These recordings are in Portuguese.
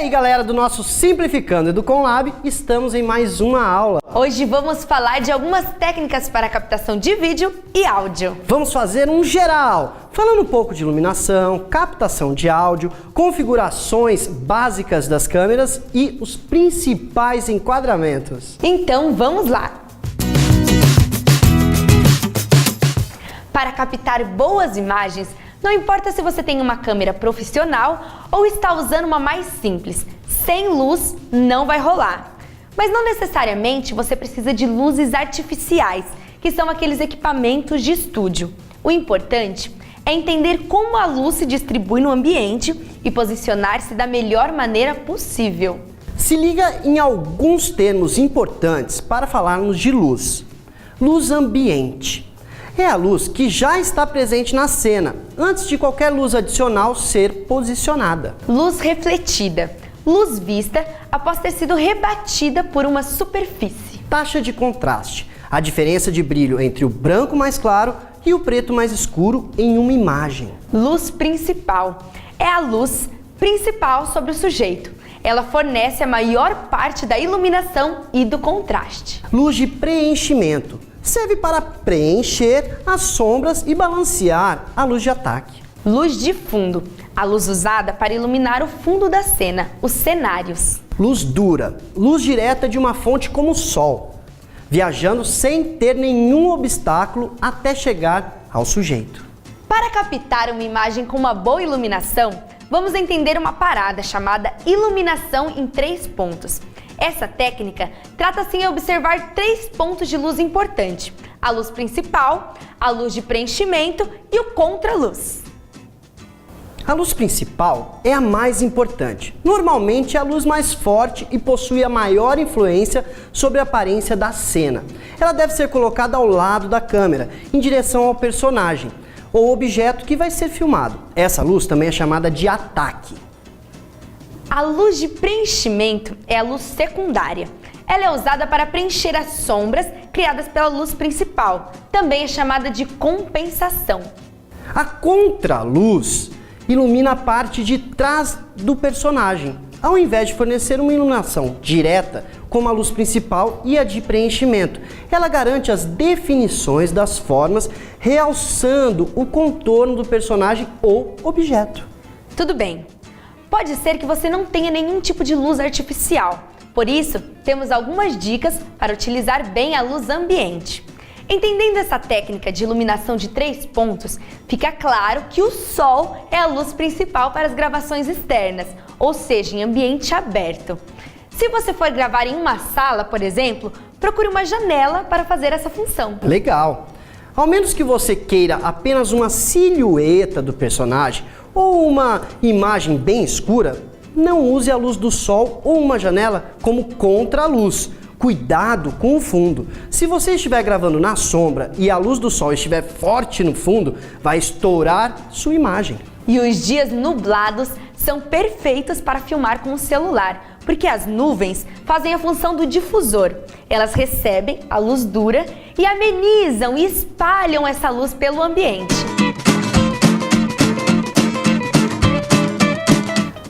aí galera do nosso Simplificando Educom Lab, estamos em mais uma aula. Hoje vamos falar de algumas técnicas para a captação de vídeo e áudio. Vamos fazer um geral, falando um pouco de iluminação, captação de áudio, configurações básicas das câmeras e os principais enquadramentos. Então vamos lá! Para captar boas imagens, não importa se você tem uma câmera profissional ou está usando uma mais simples, sem luz não vai rolar. Mas não necessariamente você precisa de luzes artificiais, que são aqueles equipamentos de estúdio. O importante é entender como a luz se distribui no ambiente e posicionar-se da melhor maneira possível. Se liga em alguns termos importantes para falarmos de luz. Luz ambiente. É a luz que já está presente na cena, antes de qualquer luz adicional ser posicionada. Luz refletida. Luz vista após ter sido rebatida por uma superfície. Taxa de contraste. A diferença de brilho entre o branco mais claro e o preto mais escuro em uma imagem. Luz principal. É a luz principal sobre o sujeito. Ela fornece a maior parte da iluminação e do contraste. Luz de preenchimento. Serve para preencher as sombras e balancear a luz de ataque. Luz de fundo. A luz usada para iluminar o fundo da cena, os cenários. Luz dura. Luz direta de uma fonte como o sol, viajando sem ter nenhum obstáculo até chegar ao sujeito. Para captar uma imagem com uma boa iluminação, vamos entender uma parada chamada iluminação em 3 pontos. Essa técnica trata-se em observar 3 pontos de luz importantes: a luz principal, a luz de preenchimento e o contraluz. A luz principal é a mais importante. Normalmente é a luz mais forte e possui a maior influência sobre a aparência da cena. Ela deve ser colocada ao lado da câmera, em direção ao personagem ou objeto que vai ser filmado. Essa luz também é chamada de ataque. A luz de preenchimento é a luz secundária. Ela é usada para preencher as sombras criadas pela luz principal. Também é chamada de compensação. A contraluz ilumina a parte de trás do personagem, ao invés de fornecer uma iluminação direta, como a luz principal e a de preenchimento. Ela garante as definições das formas, realçando o contorno do personagem ou objeto. Tudo bem. Pode ser que você não tenha nenhum tipo de luz artificial. Por isso, temos algumas dicas para utilizar bem a luz ambiente. Entendendo essa técnica de iluminação de 3 pontos, fica claro que o sol é a luz principal para as gravações externas, ou seja, em ambiente aberto. Se você for gravar em uma sala, por exemplo, procure uma janela para fazer essa função. Legal! Ao menos que você queira apenas uma silhueta do personagem ou uma imagem bem escura, não use a luz do sol ou uma janela como contraluz. Cuidado com o fundo. Se você estiver gravando na sombra e a luz do sol estiver forte no fundo, vai estourar sua imagem. E os dias nublados são perfeitos para filmar com o celular, porque as nuvens fazem a função do difusor. Elas recebem a luz dura e amenizam e espalham essa luz pelo ambiente.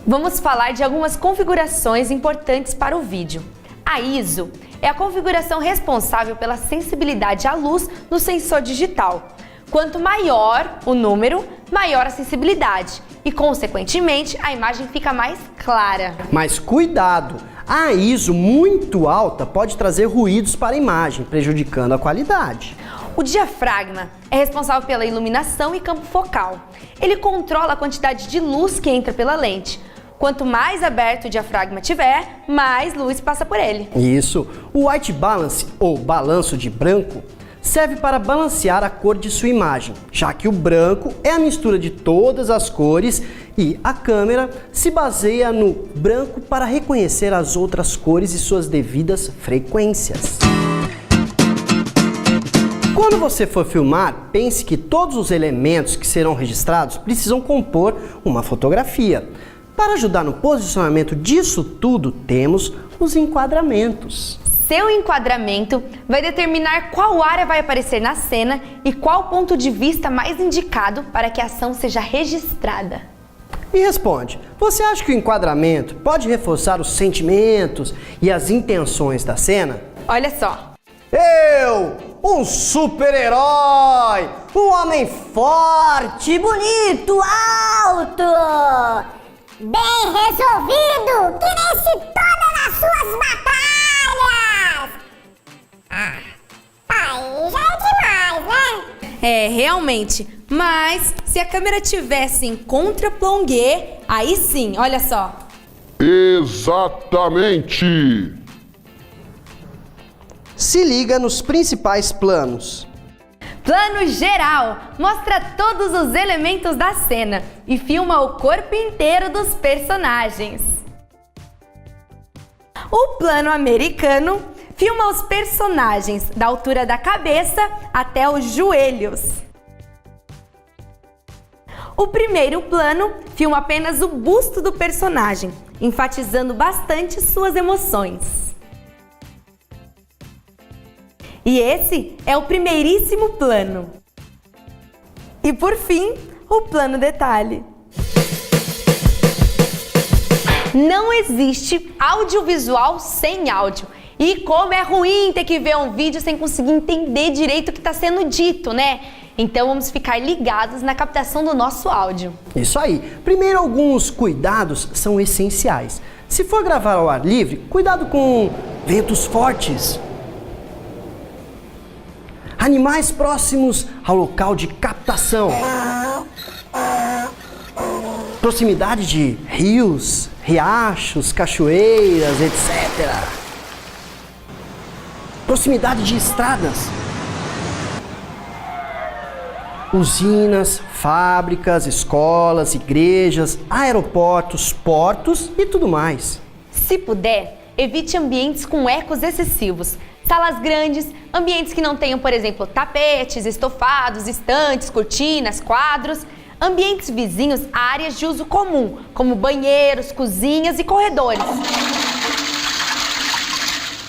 Vamos falar de algumas configurações importantes para o vídeo. A ISO é a configuração responsável pela sensibilidade à luz no sensor digital. Quanto maior o número, maior a sensibilidade e, consequentemente, a imagem fica mais clara. Mas cuidado! A ISO muito alta pode trazer ruídos para a imagem, prejudicando a qualidade. O diafragma é responsável pela iluminação e campo focal. Ele controla a quantidade de luz que entra pela lente. Quanto mais aberto o diafragma tiver, mais luz passa por ele. Isso. O white balance, ou balanço de branco, serve para balancear a cor de sua imagem, já que o branco é a mistura de todas as cores e a câmera se baseia no branco para reconhecer as outras cores e suas devidas frequências. Quando você for filmar, pense que todos os elementos que serão registrados precisam compor uma fotografia. Para ajudar no posicionamento disso tudo, temos os enquadramentos. Seu enquadramento vai determinar qual área vai aparecer na cena e qual ponto de vista mais indicado para que a ação seja registrada. Me responde, você acha que o enquadramento pode reforçar os sentimentos e as intenções da cena? Olha só. Eu, um super-herói, um homem forte, bonito, alto, Bem resolvido, que vence todas as suas batalhas! Aí já é demais, né? É, realmente. Mas se a câmera tivesse em contre-plongé, aí sim, olha só. Exatamente! Se liga nos principais planos. Plano geral mostra todos os elementos da cena e filma o corpo inteiro dos personagens. O plano americano filma os personagens da altura da cabeça até os joelhos. O primeiro plano filma apenas o busto do personagem, enfatizando bastante suas emoções. E esse é o primeiríssimo plano. E por fim, o plano detalhe. Não existe audiovisual sem áudio. E como é ruim ter que ver um vídeo sem conseguir entender direito o que está sendo dito, né? Então vamos ficar ligados na captação do nosso áudio. Isso aí. Primeiro, alguns cuidados são essenciais. Se for gravar ao ar livre, cuidado com ventos fortes. Animais próximos ao local de captação. Proximidade de rios, riachos, cachoeiras, etc. Proximidade de estradas. Usinas, fábricas, escolas, igrejas, aeroportos, portos e tudo mais. Se puder, evite ambientes com ecos excessivos. Salas grandes, ambientes que não tenham, por exemplo, tapetes, estofados, estantes, cortinas, quadros. Ambientes vizinhos a áreas de uso comum, como banheiros, cozinhas e corredores.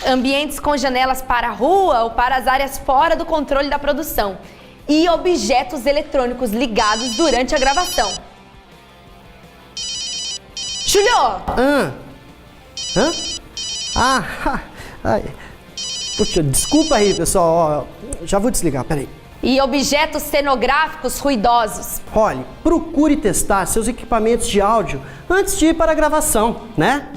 Ambientes com janelas para a rua ou para as áreas fora do controle da produção. E objetos eletrônicos ligados durante a gravação. Júlio! Puxa, desculpa aí, pessoal. Ó, já vou desligar, peraí. E objetos cenográficos ruidosos. Olhe, procure testar seus equipamentos de áudio antes de ir para a gravação, né?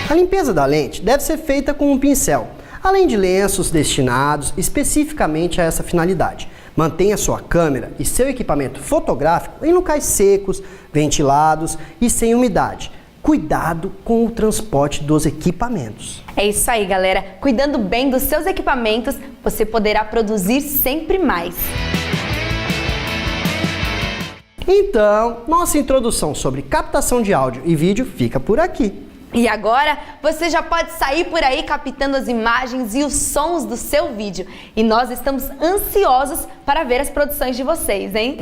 A limpeza da lente deve ser feita com um pincel, além de lenços destinados especificamente a essa finalidade. Mantenha sua câmera e seu equipamento fotográfico em locais secos, ventilados e sem umidade. Cuidado com o transporte dos equipamentos. É isso aí, galera. Cuidando bem dos seus equipamentos, você poderá produzir sempre mais. Então, nossa introdução sobre captação de áudio e vídeo fica por aqui. E agora, você já pode sair por aí captando as imagens e os sons do seu vídeo. E nós estamos ansiosos para ver as produções de vocês, hein?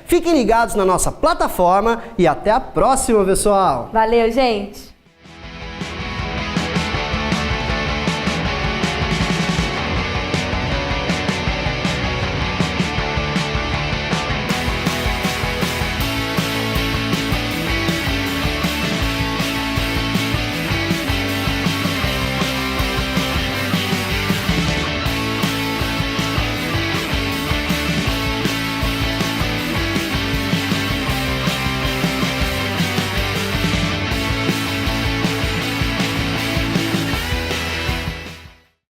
Fiquem ligados na nossa plataforma e até a próxima, pessoal! Valeu, gente!